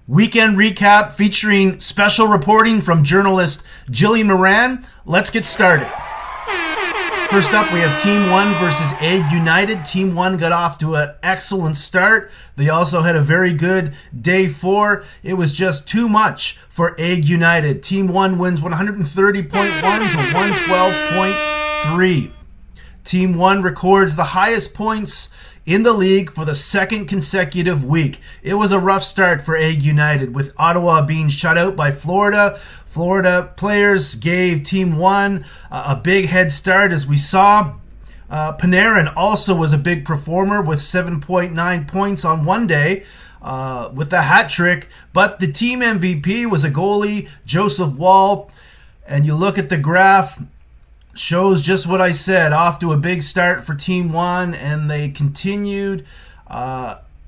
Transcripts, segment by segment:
Weekend recap featuring special reporting from journalist Jillian Moran. Let's get started. First up, we have Team 1 versus Egg United. Team 1 got off to an excellent start. They also had a very good day 4. It was just too much for Egg United. Team 1 wins 130.1 to 112.3. Team 1 records the highest points in the league for the second consecutive week. It was a rough start for Egg United, with Ottawa being shut out by Florida. Florida players gave Team 1 a big head start, as we saw. Panarin also was a big performer with 7.9 points on one day with a hat trick. But the team MVP was a goalie, Joseph Woll. And you look at the graph, shows just what I said. Off to a big start for Team 1, and they continued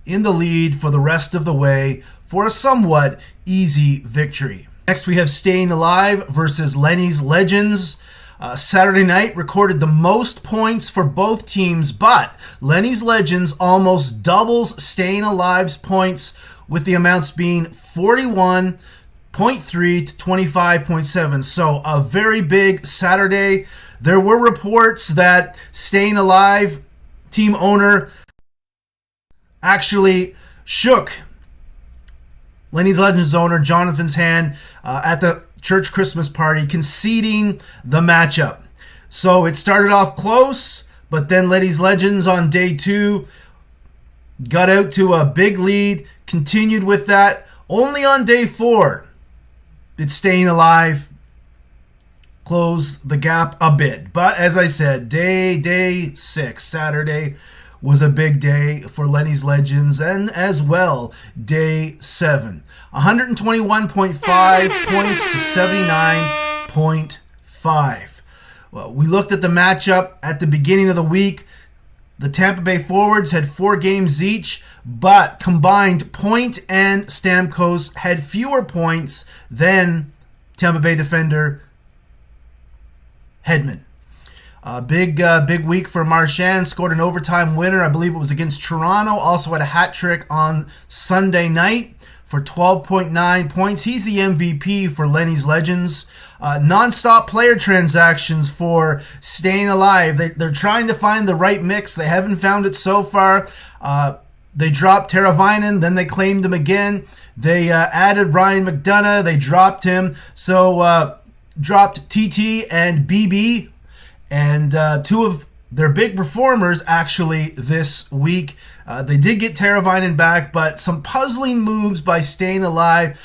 in the lead for the rest of the way for a somewhat easy victory. Next, we have Staying Alive versus Lenny's Legends. Saturday night recorded the most points for both teams, but Lenny's Legends almost doubles Staying Alive's points, with the amounts being 41.3 to 25.7. So a very big Saturday. There were reports that Staying Alive team owner actually shook Lenny's Legends owner Jonathan's hand at the church Christmas party, conceding the matchup. So it started off close, but then Lenny's Legends on day 2 got out to a big lead, continued with that. Only on day 4 did Staying Alive close the gap a bit. But as I said, day 6, Saturday, was a big day for Lenny's Legends, and as well day 7. 121.5 points to 79.5. Well, we looked at the matchup at the beginning of the week. The Tampa Bay forwards had 4 games each, but combined Point and Stamkos had fewer points than Tampa Bay defender Hedman. Big week for Marchand. Scored an overtime winner. I believe it was against Toronto. Also had a hat trick on Sunday night for 12.9 points. He's the MVP for Lenny's Legends. Non-stop player transactions for Staying Alive. They're trying to find the right mix. They haven't found it so far. They dropped Teravainen, then they claimed him again. They added Ryan McDonough. They dropped him. So dropped TT and BB. And 2 of their big performers actually this week. They did get Teravainen back, but some puzzling moves by Staying Alive.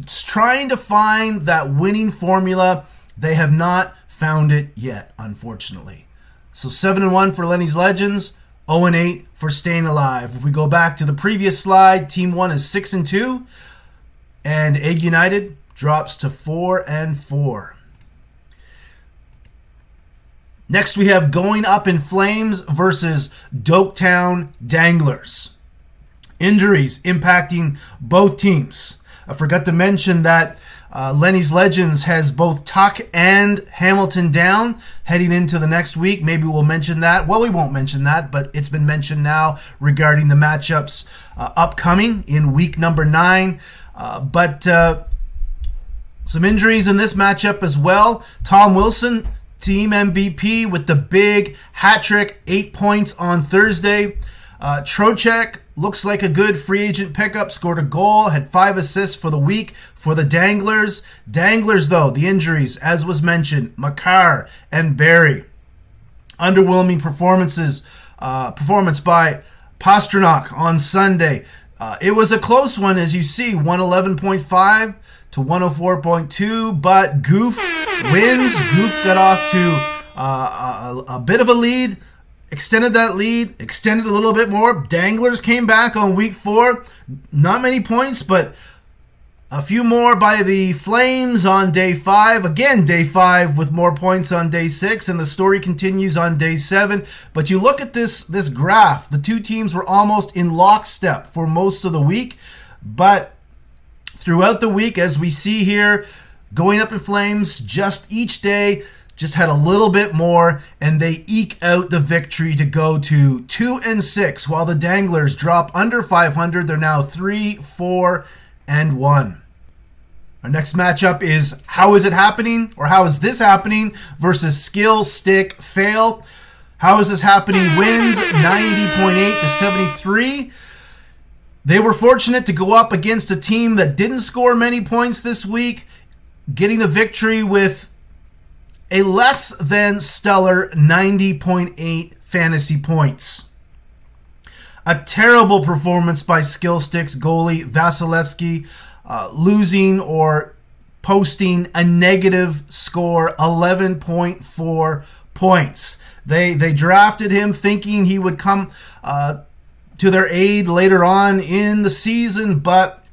Trying to find that winning formula. They have not found it yet, unfortunately. So 7-1 for Lenny's Legends, 0-8 for Staying Alive. If we go back to the previous slide, Team 1 is 6-2, and Egg United drops to 4-4. Next, we have Going Up in Flames versus Doketown Danglers. Injuries impacting both teams. I forgot to mention that Lenny's Legends has both Tuck and Hamilton down heading into the next week. Maybe we'll mention that. Well, we won't mention that, but it's been mentioned now regarding the matchups upcoming in week number 9. But some injuries in this matchup as well. Tom Wilson, team MVP with the big hat trick, 8 points on Thursday. Trocheck looks like a good free agent pickup, scored a goal, had 5 assists for the week for the Danglers. Danglers, though, the injuries, as was mentioned, Makar and Barry. Underwhelming performance by Pastrnak on Sunday. It was a close one, as you see, 111.5 to 104.2, but Goof wins. Goof got off to a bit of a lead, extended that lead, extended a little bit more. Danglers came back on week 4. Not many points, but a few more by the Flames on day 5. Again, day 5 with more points on day 6, and the story continues on day 7. But you look at this graph. The 2 teams were almost in lockstep for most of the week, but throughout the week, as we see here, Going Up in Flames just each day just had a little bit more, and they eke out the victory to go to 2-6, while the Danglers drop under 500. They're now 3-4-1. Our next matchup is How Is It Happening, or How Is This Happening, versus Skill Stick Fail. How Is This Happening wins 90.8 to 73. They were fortunate to go up against a team that didn't score many points this week, getting the victory with a less than stellar 90.8 fantasy points. A terrible performance by Skill Stick's goalie Vasilevsky, losing or posting a negative score, 11.4 points. They drafted him thinking he would come to their aid later on in the season, but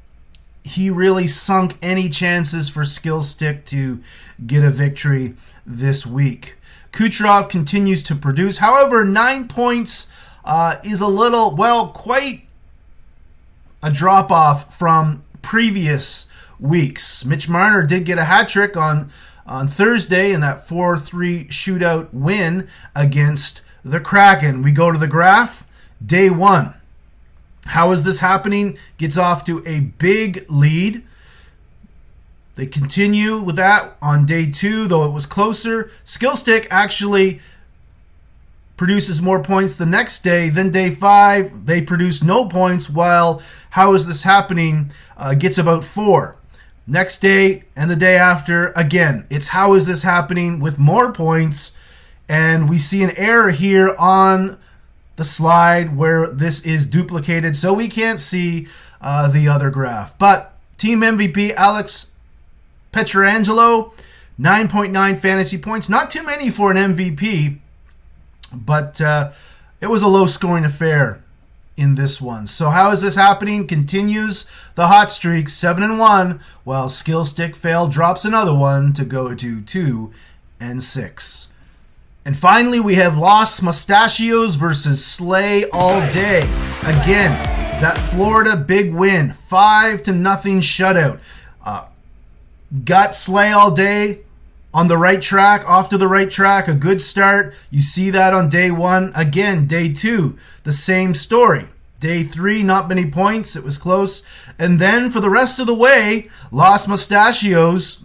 he really sunk any chances for Skill Stick to get a victory this week. Kucherov continues to produce. However, 9 points is a little, quite a drop-off from previous weeks. Mitch Marner did get a hat trick on Thursday in that 4-3 shootout win against the Kraken. We go to the graph. Day 1. How Is This Happening? Gets off to a big lead. They continue with that on day 2, though it was closer. Skill Stick actually produces more points the next day. Then day 5, they produce no points, while How Is This Happening gets about 4. Next day and the day after, again, it's How Is This Happening with more points, and we see an error here on the slide where this is duplicated, so we can't see the other graph. But team MVP Alex Pietrangelo, 9.9 fantasy points. Not too many for an MVP, but it was a low-scoring affair in this one. So How Is This Happening continues the hot streak, 7-1, while Skill Stick Fail drops another one to go to 2-6. And finally, we have Los Mustachios versus Slay All Day. Again, that Florida big win, 5-0 shutout. Got Slay All Day on the right track, off to the right track, a good start. You see that on day 1. Again, day 2, the same story. Day 3, not many points. It was close. And then for the rest of the way, Los Mustachios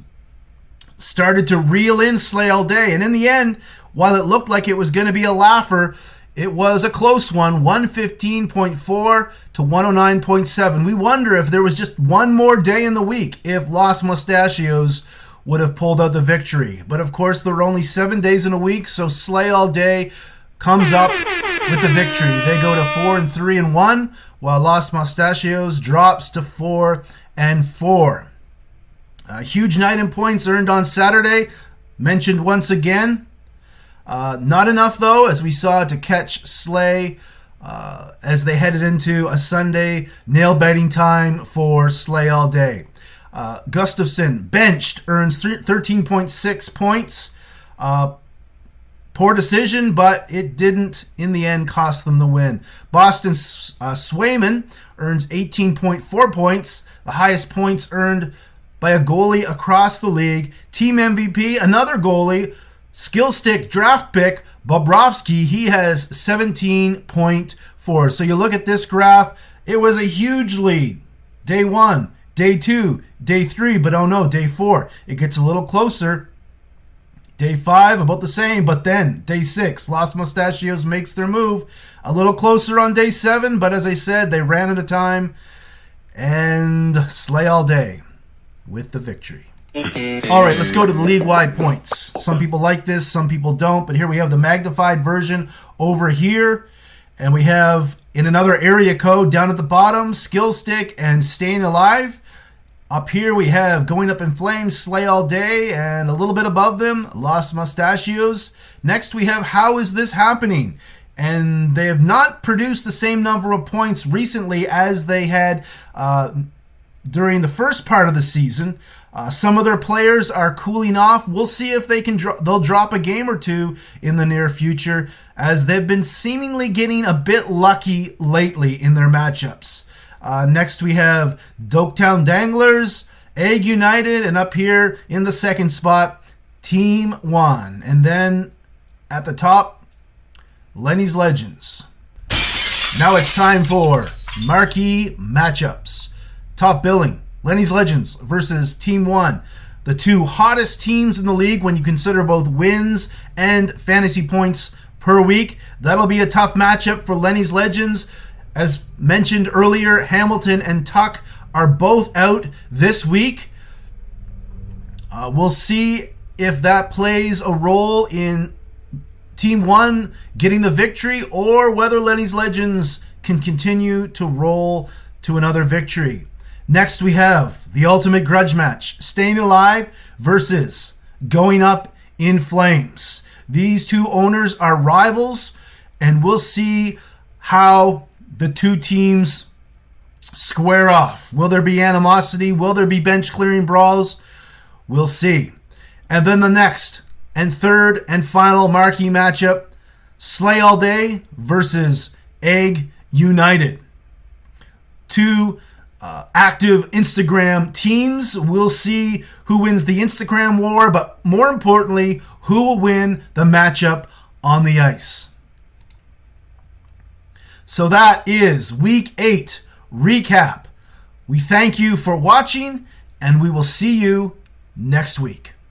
started to reel in Slay All Day. And in the end, while it looked like it was going to be a laugher, it was a close one, 115.4 to 109.7. We wonder if there was just one more day in the week, if Los Mustachios would have pulled out the victory. But of course, there were only 7 days in a week, so Slay All Day comes up with the victory. They go to 4-3-1, while Los Mustachios drops to 4-4. A huge night in points earned on Saturday, mentioned once again. Not enough, though, as we saw, to catch Slay as they headed into a Sunday nail-biting time for Slay All Day. Gustafsson, benched, earns 13.6 points. Poor decision, but it didn't, in the end, cost them the win. Boston Swayman earns 18.4 points, the highest points earned by a goalie across the league. Team MVP, another goalie, Skill Stick draft pick, Bobrovsky, he has 17.4. So you look at this graph, it was a huge lead. Day 1, day 2, day 3, but oh no, day 4. It gets a little closer. Day 5, about the same, but then day 6, Los Mustachios makes their move. A little closer on day 7, but as I said, they ran out of time. And Slay All Day with the victory. All right, let's go to the league-wide points. Some people like this, some people don't, but here we have the magnified version over here. And we have, in another area code down at the bottom, Skill Stick and Staying Alive. Up here we have Going Up in Flames, Slay All Day, and a little bit above them, Los Mustachios. Next we have How Is This Happening? And they have not produced the same number of points recently as they had during the first part of the season. Some of their players are cooling off. We'll see if they can. They'll drop a game or two in the near future, as they've been seemingly getting a bit lucky lately in their matchups. Next we have Doketown Danglers, Egg United, and up here in the second spot, Team 1. And then at the top, Lenny's Legends. Now it's time for marquee matchups. Top billing, Lenny's Legends versus Team 1. The two hottest teams in the league when you consider both wins and fantasy points per week. That'll be a tough matchup for Lenny's Legends. As mentioned earlier, Hamilton and Tuck are both out this week. We'll see if that plays a role in Team 1 getting the victory, or whether Lenny's Legends can continue to roll to another victory. Next, we have the ultimate grudge match, Staying Alive versus Going Up in Flames. These two owners are rivals, and we'll see how the two teams square off. Will there be animosity? Will there be bench clearing brawls? We'll see. And then the next and third and final marquee matchup, Slay All Day versus Egg United. Two active Instagram teams. We'll see who wins the Instagram war, but more importantly, who will win the matchup on the ice. So that is Week 8 recap. We thank you for watching, and we will see you next week.